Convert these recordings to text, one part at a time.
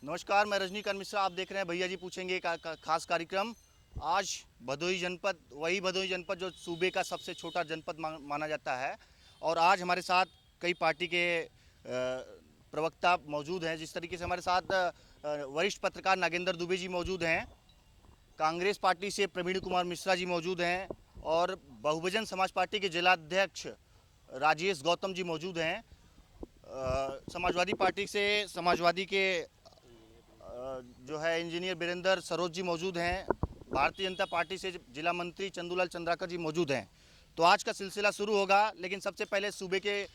नमस्कार, मैं रजनीकांत मिश्रा। आप देख रहे हैं भैया जी पूछेंगे खास कार्यक्रम। आज भदोही जनपद, वही भदोही जनपद जो सूबे का सबसे छोटा जनपद माना जाता है, और आज हमारे साथ कई पार्टी के प्रवक्ता मौजूद हैं। जिस तरीके से हमारे साथ वरिष्ठ पत्रकार नागेंद्र दुबे जी मौजूद हैं, कांग्रेस पार्टी से प्रवीण कुमार मिश्रा जी मौजूद हैं, और बहुजन समाज पार्टी के जिलाध्यक्ष राजेश गौतम जी मौजूद हैं। समाजवादी पार्टी से समाजवादी के जो है इंजीनियर बीरेंद्र सरोज जी मौजूद हैं। भारतीय जनता पार्टी से जिला मंत्री चंदूलाल चंद्राकर जी मौजूद हैं। तो आज का सिलसिला शुरू होगा, लेकिन सबसे पहले सूबे के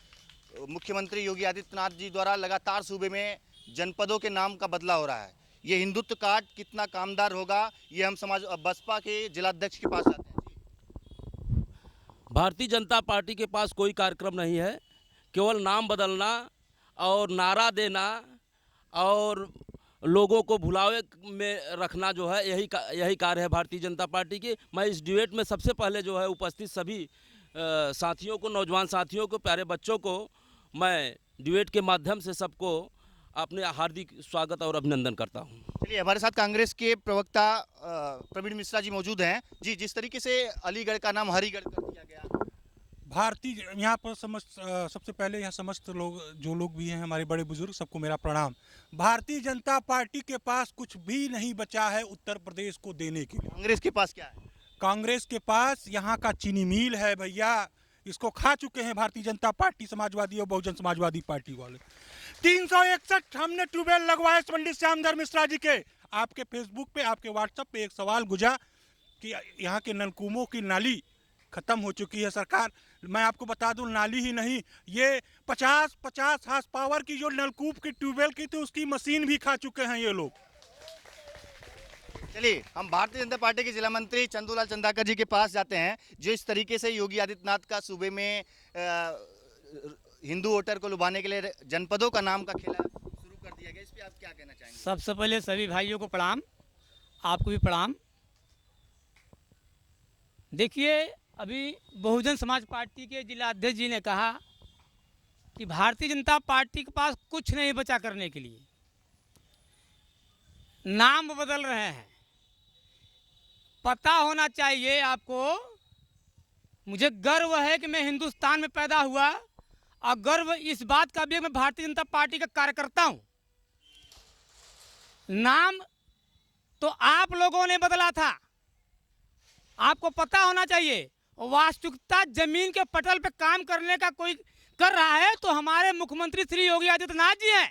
मुख्यमंत्री योगी आदित्यनाथ जी द्वारा लगातार सूबे में जनपदों के नाम का बदला हो रहा है। ये हिंदुत्व कार्ड कितना कामदार होगा, ये हम बसपा के जिलाध्यक्ष के पास आते हैं। भारतीय जनता पार्टी के पास कोई कार्यक्रम नहीं है, केवल नाम बदलना और नारा देना और लोगों को भुलावे में रखना जो है यही कार्य है भारतीय जनता पार्टी की। मैं इस डिबेट में सबसे पहले जो है उपस्थित सभी साथियों को, नौजवान साथियों को, प्यारे बच्चों को मैं डिबेट के माध्यम से सबको अपने हार्दिक स्वागत और अभिनंदन करता हूं। चलिए, हमारे साथ कांग्रेस के प्रवक्ता प्रवीण मिश्रा जी मौजूद हैं। जी, जिस तरीके से अलीगढ़ का नाम हरिगढ़ कर दिया गया, भारतीय यहाँ पर सबसे पहले यहाँ समस्त लोग, जो लोग भी हैं, हमारे बड़े बुजुर्ग, सबको मेरा प्रणाम। भारतीय जनता पार्टी के पास कुछ भी नहीं बचा है उत्तर प्रदेश को देने के लिए। कांग्रेस के पास क्या है? कांग्रेस के पास यहाँ का चीनी मिल है भैया, इसको खा चुके हैं भारतीय जनता पार्टी, समाजवादी और बहुजन समाजवादी पार्टी वाले। 361 हमने ट्यूबवेल लगवाए पंडित श्यामधर मिश्रा जी के। आपके फेसबुक पे, आपके व्हाट्सएप पे एक सवाल गुजरा कि यहाँ के नलकूपों की नाली खत्म हो चुकी है। सरकार, मैं आपको बता दूं, नाली ही नहीं, ये 50 हार्स पावर की जो नलकूप की ट्यूबवेल की थी, उसकी मशीन भी खा चुके हैं ये लोग। चलिए, हम भारतीय जनता पार्टी के जिला मंत्री चंदूलाल चंद्राकर जी के पास जाते हैं। जो इस तरीके से योगी आदित्यनाथ का सूबे में हिंदू वोटर को लुभाने के लिए जनपदों का नाम का खेला शुरू कर दिया गया, इस पे आप क्या कहना चाहेंगे? सबसे पहले सभी भाइयों को प्रणाम, आपको भी प्रणाम। देखिए, अभी बहुजन समाज पार्टी के जिला अध्यक्ष जी ने कहा कि भारतीय जनता पार्टी के पास कुछ नहीं बचा करने के लिए, नाम बदल रहे हैं। पता होना चाहिए आपको, मुझे गर्व है कि मैं हिंदुस्तान में पैदा हुआ, और गर्व इस बात का भी है मैं भारतीय जनता पार्टी का कार्यकर्ता हूं। नाम तो आप लोगों ने बदला था, आपको पता होना चाहिए। वास्तविकता जमीन के पटल पे काम करने का कोई कर रहा है तो हमारे मुख्यमंत्री श्री योगी आदित्यनाथ जी हैं।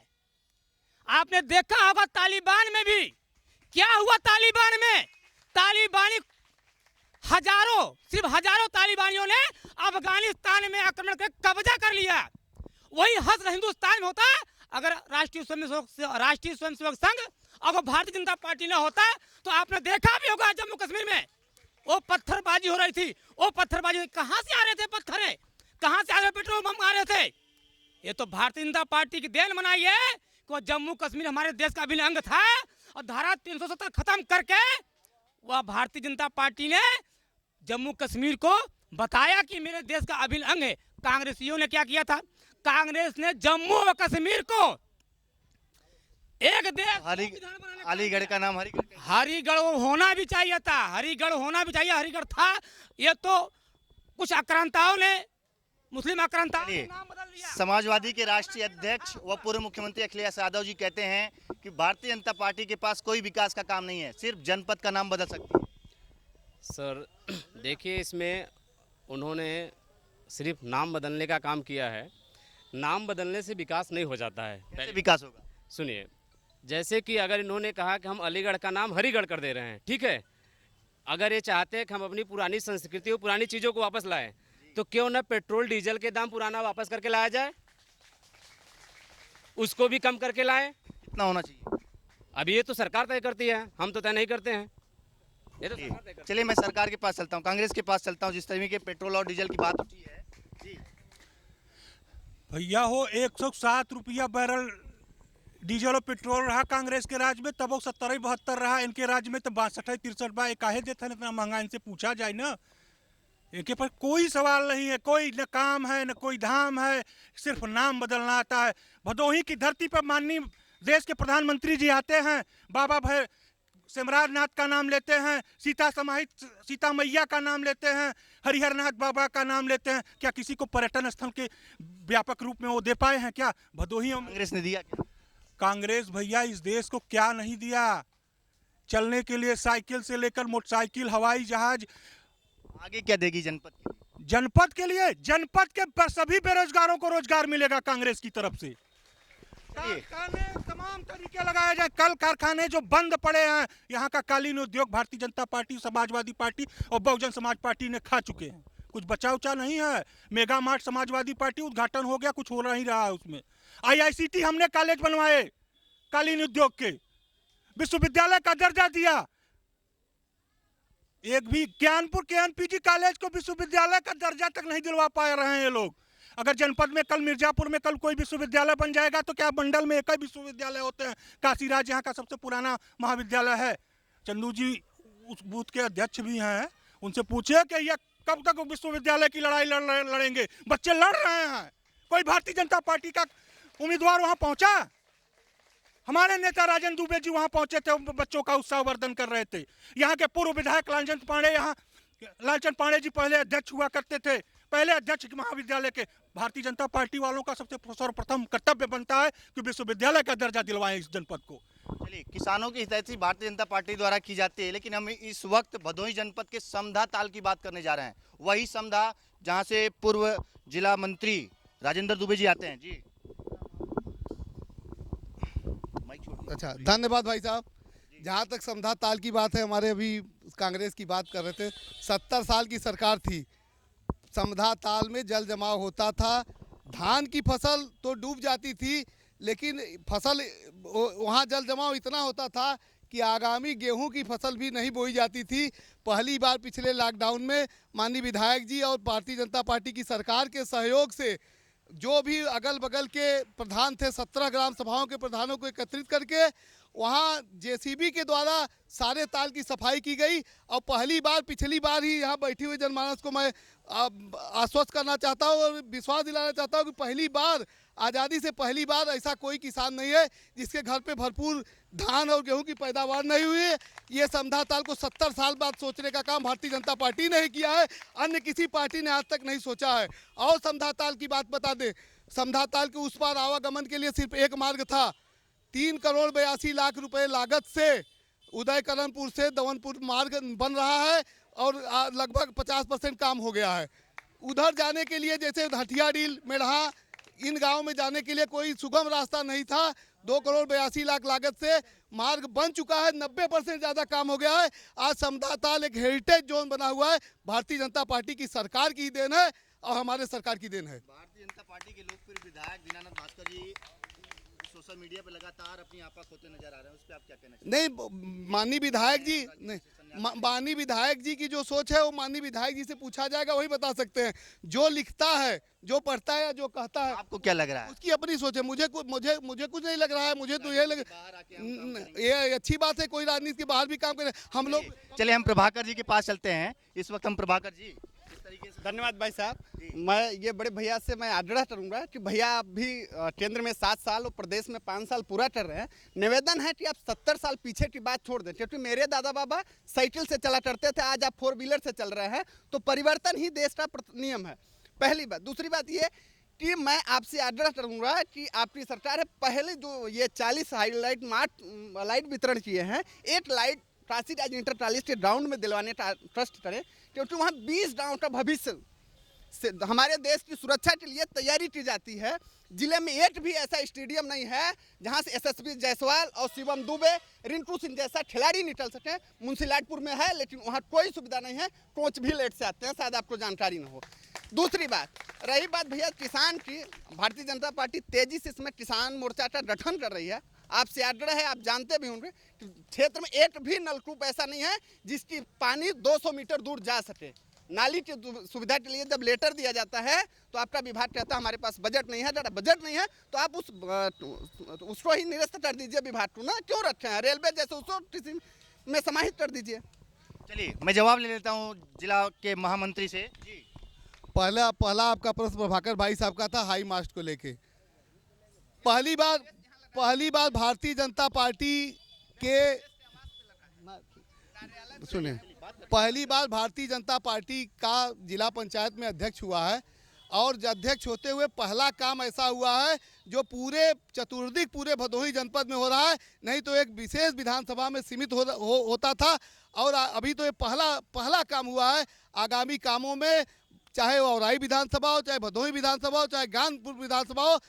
आपने देखा होगा तालिबान में भी क्या हुआ। तालिबान में तालिबानी सिर्फ हजारों तालिबानियों ने अफगानिस्तान में आक्रमण कर कब्जा कर लिया। वही हद हिंदुस्तान में होता अगर राष्ट्रीय स्वयंसेवक संघ, अगर भारतीय जनता पार्टी न होता तो आपने देखा भी होगा जम्मू कश्मीर में वो पत्थरबाजी हो रही थी। वो पत्थरबाजी कहां से आ रहे थे? पत्थर कहां से आ रहे? पेट्रोल बम आ रहे थे। ये तो भारतीय जनता पार्टी की देन बनाई है कि जम्मू कश्मीर हमारे देश का अभिन्न अंग था, और धारा 370 खत्म करके वह भारतीय जनता पार्टी ने जम्मू कश्मीर को बताया कि मेरे देश का अभिन्न अंग है। कांग्रेसियों ने क्या किया था? कांग्रेस ने जम्मू और कश्मीर को एक देश, अलीगढ़ का नाम हरिगढ़ होना भी चाहिए था। हरिगढ़ होना भी चाहिए, हरिगढ़ था। ये तो कुछ आक्रांताओं ने, मुस्लिम आक्रांताओं ने नाम बदल दिया। समाजवादी के राष्ट्रीय अध्यक्ष व पूर्व मुख्यमंत्री अखिलेश यादव जी कहते हैं कि भारतीय जनता पार्टी के पास कोई विकास का काम नहीं है, सिर्फ जनपद का नाम बदल सकती है। सर देखिए, इसमें उन्होंने सिर्फ नाम बदलने का काम किया है। नाम बदलने से विकास नहीं हो जाता है। कैसे विकास होगा? सुनिए, जैसे कि अगर इन्होंने कहा कि हम अलीगढ़ का नाम हरिगढ़ कर दे रहे हैं, ठीक है, अगर ये चाहते हैं कि हम अपनी पुरानी संस्कृति और पुरानी चीज़ों को वापस लाएं, तो क्यों ना पेट्रोल डीजल के दाम पुराना वापस करके लाया जाए, उसको भी कम करके लाएं। कितना होना चाहिए? अभी ये तो सरकार तय करती है, हम तो तय नहीं करते हैं। ये तो सरकार तय करती है। चलिए, मैं सरकार के पास चलता हूँ, कांग्रेस के पास चलता हूँ। जिस तरीके के पेट्रोल और डीजल की बात उठी है जी, भैया हो 107 रुपया बैरल डीजल और पेट्रोल रहा कांग्रेस के राज में, तब वो 70-72 रहा। इनके राज में तो 62-63 बा। काहे देते हैं इतना महंगा? इनसे पूछा जाए ना। इनके पास कोई सवाल नहीं है, कोई न काम है न कोई धाम है, सिर्फ नाम बदलना आता है। भदोही की धरती पर माननीय देश के प्रधानमंत्री जी आते हैं, बाबा भाई सिमराज नाथ का नाम लेते हैं, सीता मैया का नाम लेते हैं, हरिहर नाथ बाबा का नाम लेते हैं। क्या किसी को पर्यटन स्थल के व्यापक रूप में वो दे पाए हैं? क्या भदोही में कांग्रेस ने दिया क्या? कांग्रेस भैया इस देश को क्या नहीं दिया? चलने के लिए साइकिल से लेकर मोटरसाइकिल, हवाई जहाज। आगे क्या देगी जनपद के लिए? जनपद के सभी बेरोजगारों को रोजगार मिलेगा कांग्रेस की तरफ से। कारखाने तमाम तरीके लगाए जाए। कल कारखाने जो बंद पड़े हैं, यहाँ का कालीन उद्योग भारतीय जनता पार्टी, समाजवादी पार्टी और बहुजन समाज पार्टी ने खा चुके हैं। कुछ बचा उचा नहीं है। मेगा मार्ट समाजवादी पार्टी उद्घाटन हो गया, कुछ हो नहीं रहा है उसमें। IICT हमने कॉलेज बनवाए कालीन उद्योग के, विश्वविद्यालय का दर्जा दिया। एक भी ज्ञानपुर के NPG कॉलेज को विश्वविद्यालय का दर्जा तक नहीं दिलवा पा रहे हैं ये लोग। अगर जनपद में कल, मिर्जापुर में कल कोई विश्वविद्यालय बन जाएगा तो क्या मंडल में एक ही विश्वविद्यालय होते हैं? काशीराज यहाँ का सबसे पुराना महाविद्यालय है। चंदू जी उस बूथ के अध्यक्ष भी हैं, उनसे पूछिए कि ये कब तक विश्वविद्यालय की लड़ाई लड़ेंगे? बच्चे लड़ रहे हैं। कोई भारतीय जनता पार्टी का उम्मीदवार वहां पहुंचा? हमारे नेता राजन दुबे जी वहां पहुंचे थे, बच्चों का उत्साहवर्धन कर रहे थे। यहाँ के पूर्व विधायक लालचंद पांडे जी पहले अध्यक्ष हुआ करते थे, पहले अध्यक्ष महाविद्यालय के। भारतीय जनता पार्टी वालों का सबसे सर्वप्रथम कर्तव्य बनता है कि विश्वविद्यालय का दर्जा दिलवाएं इस जनपद को। चलिए, किसानों की हितैषी भारतीय जनता पार्टी द्वारा की जाती है, लेकिन हम इस वक्त भदोही जनपद के समधा ताल की बात करने जा रहे हैं। वही समधा जहां से पूर्व जिला मंत्री राजेंद्र दुबे जी आते हैं। जी अच्छा, धन्यवाद भाई साहब। जहाँ तक समधा ताल की बात है, हमारे अभी कांग्रेस की बात कर रहे थे। 70 साल की सरकार थी, समधा ताल में जल जमाव होता था। धान की फसल तो डूब जाती थी, लेकिन फसल वहाँ जल जमाव इतना होता था कि आगामी गेहूं की फसल भी नहीं बोई जाती थी। पहली बार पिछले लॉकडाउन में माननीय विधायक जी और भारतीय जनता पार्टी की सरकार के सहयोग से जो भी अगल बगल के प्रधान थे, 17 ग्राम सभाओं के प्रधानों को एकत्रित करके वहाँ JCB के द्वारा सारे ताल की सफाई की गई। और पहली बार, पिछली बार ही यहाँ बैठी हुई जनमानस को मैं आश्वस्त करना चाहता हूँ और विश्वास दिलाना चाहता हूँ कि पहली बार, आज़ादी से पहली बार ऐसा कोई किसान नहीं है जिसके घर पे भरपूर धान और गेहूं की पैदावार नहीं हुई है। ये समधा ताल को 70 साल बाद सोचने का काम भारतीय जनता पार्टी ने ही किया है, अन्य किसी पार्टी ने आज तक नहीं सोचा है। और समधा ताल की बात बता दें, समधा ताल के उस पार आवागमन के लिए सिर्फ एक मार्ग था। 3 करोड़ 82 लाख रुपए लागत से उदयकरणपुर से दवनपुर मार्ग बन रहा है और लगभग 50% काम हो गया है। उधर जाने के लिए जैसे हथिया डील, मेढ़ा, इन गांव में जाने के लिए कोई सुगम रास्ता नहीं था। 2 करोड़ 82 लाख लागत से मार्ग बन चुका है, 90% ज़्यादा काम हो गया है। आज समधा ताल एक हेरिटेज जोन बना हुआ है। भारतीय जनता पार्टी की सरकार की देन है और हमारे सरकार की देन है। भारतीय जनता पार्टी के लोकप्रिय विधायक दीनानाथ भास्कर जी सोशल मीडिया पे लगातार अपनी आपा खोते नजर आ रहे हैं, उस पर आप क्या कहना चाहते हैं? नहीं, माननीय विधायक जी नहीं, माननीय विधायक जी की जो सोच है वो माननीय विधायक जी से पूछा जाएगा, वही बता सकते हैं। जो लिखता है, जो पढ़ता है, जो कहता है, आपको क्या लग रहा है? उसकी अपनी सोच है। मुझे कुछ नहीं लग रहा है। मुझे तो ये अच्छी बात है, कोई राजनीति के बाहर भी काम करे हम लोग। चलिए, हम प्रभाकर जी के पास चलते हैं। इस वक्त हम प्रभाकर जी धन्यवाद भाई साहब। मैं ये बड़े भैया से मैं आग्रह करूंगा कि भैया आप भी केंद्र में 7 साल और प्रदेश में 5 साल पूरा कर रहे हैं। निवेदन है कि आप 70 साल पीछे की बात छोड़ दें, क्योंकि मेरे दादा बाबा साइकिल से चला करते थे, आज आप 4 व्हीलर से चल रहे हैं। तो परिवर्तन ही देश का नियम है, पहली बात। दूसरी बात ये कि मैं आपसे आग्रह करूंगा कि आपकी सरकार है, पहले जो ये 40 हाईलाइट लाइट वितरण किए हैं, एक लाइट काशी राज इंटर 40 के ग्राउंड में दिलवाने का ट्रस्ट करें, क्योंकि वहाँ 20 गाँव का भविष्य से हमारे देश की सुरक्षा के लिए तैयारी की जाती है। जिले में एक भी ऐसा स्टेडियम नहीं है जहां से SSB जायसवाल और शिवम दुबे, रिंकू सिंह जैसा खिलाड़ी निकल सके। मुंशीलाटपुर में है, लेकिन वहां कोई सुविधा नहीं है, कोच भी लेट से आते हैं, शायद आपको जानकारी न हो। दूसरी बात, रही बात भैया किसान की, भारतीय जनता पार्टी तेजी से इसमें किसान मोर्चा का गठन कर रही है। आपसे आग्रह है, आप जानते भी होंगे, क्षेत्र में एक भी नलकूप ऐसा नहीं है जिसकी पानी 200 मीटर दूर जा सके। नाली की सुविधा के लिए जब लेटर दिया जाता है तो आपका विभाग कहता है हमारे पास बजट नहीं है। ज़्यादा बजट नहीं है तो आप उसको ही निरस्त कर दीजिए, विभाग को ना क्यों रखे हैं? रेलवे जैसे उसको किसी में समाहित कर दीजिए। चलिए, मैं जवाब ले लेता हूँ जिला के महामंत्री से। जी, पहला आपका प्रश्न प्रभाकर भाई साहब का था हाई मास्ट को लेके। पहली बार पहली बार भारतीय जनता पार्टी के सुने, पहली बार भारतीय जनता पार्टी का जिला पंचायत में अध्यक्ष हुआ है और अध्यक्ष होते हुए पहला काम ऐसा हुआ है जो पूरे चतुर्दिक पूरे भदोही जनपद में हो रहा है। नहीं तो एक विशेष विधानसभा में सीमित होता था और अभी तो ये पहला काम हुआ है। आगामी कामों में चाहे वो औराई विधानसभा हो, चाहे भदोही विधानसभा हो, चाहे ज्ञानपुर विधानसभा हो,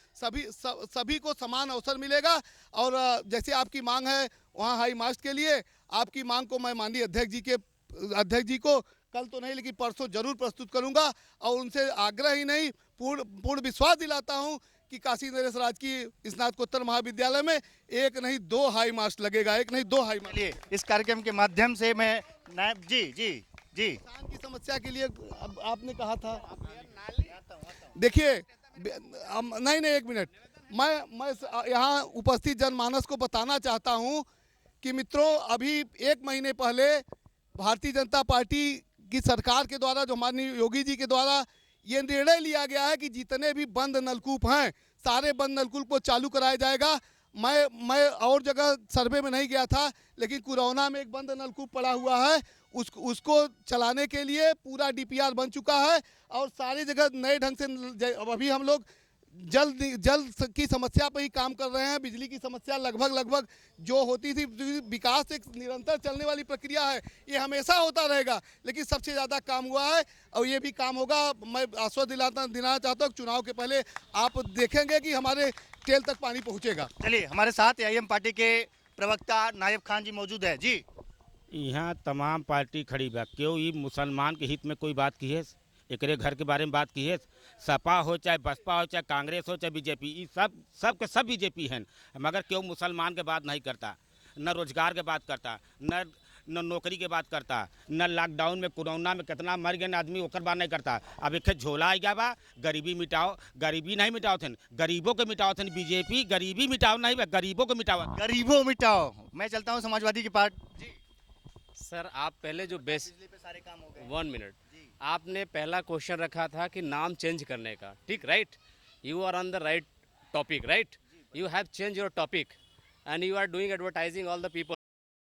सभी को समान अवसर मिलेगा। और जैसे आपकी मांग है वहाँ हाई मास्ट के लिए, आपकी मांग को मैं माननीय अध्यक्ष जी को कल तो नहीं लेकिन परसों जरूर प्रस्तुत करूंगा और उनसे आग्रह ही नहीं पूर्ण विश्वास दिलाता हूं कि काशी नरेश राजकीय स्नातकोत्तर महाविद्यालय में एक नहीं दो हाई मास्ट लगेगा, एक नहीं दो हाई मास्ट। चलिए इस कार्यक्रम के माध्यम से मैं नायब जी किसान की समस्या के लिए अब आपने कहा था, देखिए नहीं एक मिनट, मैं यहाँ उपस्थित जनमानस को बताना चाहता हूँ कि मित्रों अभी एक महीने पहले भारतीय जनता पार्टी की सरकार के द्वारा, जो माननीय योगी जी के द्वारा ये निर्णय लिया गया है कि जितने भी बंद नलकूप हैं सारे बंद नलकूप को चालू कराया जाएगा। मैं और जगह सर्वे में नहीं गया था लेकिन कुरौना में एक बंद नलकूप पड़ा हुआ है, उसको चलाने के लिए पूरा डीपीआर बन चुका है और सारी जगह नए ढंग से अभी हम लोग जल की समस्या पर ही काम कर रहे हैं। बिजली की समस्या लगभग जो होती थी, विकास एक निरंतर चलने वाली प्रक्रिया है, ये हमेशा होता रहेगा, लेकिन सबसे ज़्यादा काम हुआ है और ये भी काम होगा। मैं आश्वासन दिलाना चाहता हूँ चुनाव के पहले आप देखेंगे कि हमारे टेल तक पानी पहुँचेगा। चलिए हमारे साथ एआईएम पार्टी के प्रवक्ता नायब खान जी मौजूद है जी। यहाँ तमाम पार्टी खड़ी बा, क्यों ये मुसलमान के हित में कोई बात की है, एकरे घर के बारे में बात की है। सपा हो चाहे बसपा हो चाहे कांग्रेस हो चाहे बीजेपी, ये सब के सब बीजेपी हैं, मगर क्यों मुसलमान के बात नहीं करता, न रोजगार के बात करता, न नौकरी के बात करता, न लॉकडाउन में कोरोना में कितना मर गए आदमी ओकर बात नहीं करता। अब एक झोला आ गया बा, गरीबी मिटाओ, गरीबी नहीं मिटाओ थे, गरीबों को मिटाओ थे। बीजेपी गरीबी मिटाओ नहीं बा, गरीबों को मिटाओ। गरीबों मिटाओ। मैं चलता हूँ समाजवादी की पार्टी जी। सर आप पहले जो बेस बिजली पे सारे काम हो गए। 1 मिनट, आपने पहला क्वेश्चन रखा था कि नाम चेंज करने का, ठीक, right? You are on the right topic, right? You have change your topic and you are doing advertising all the people.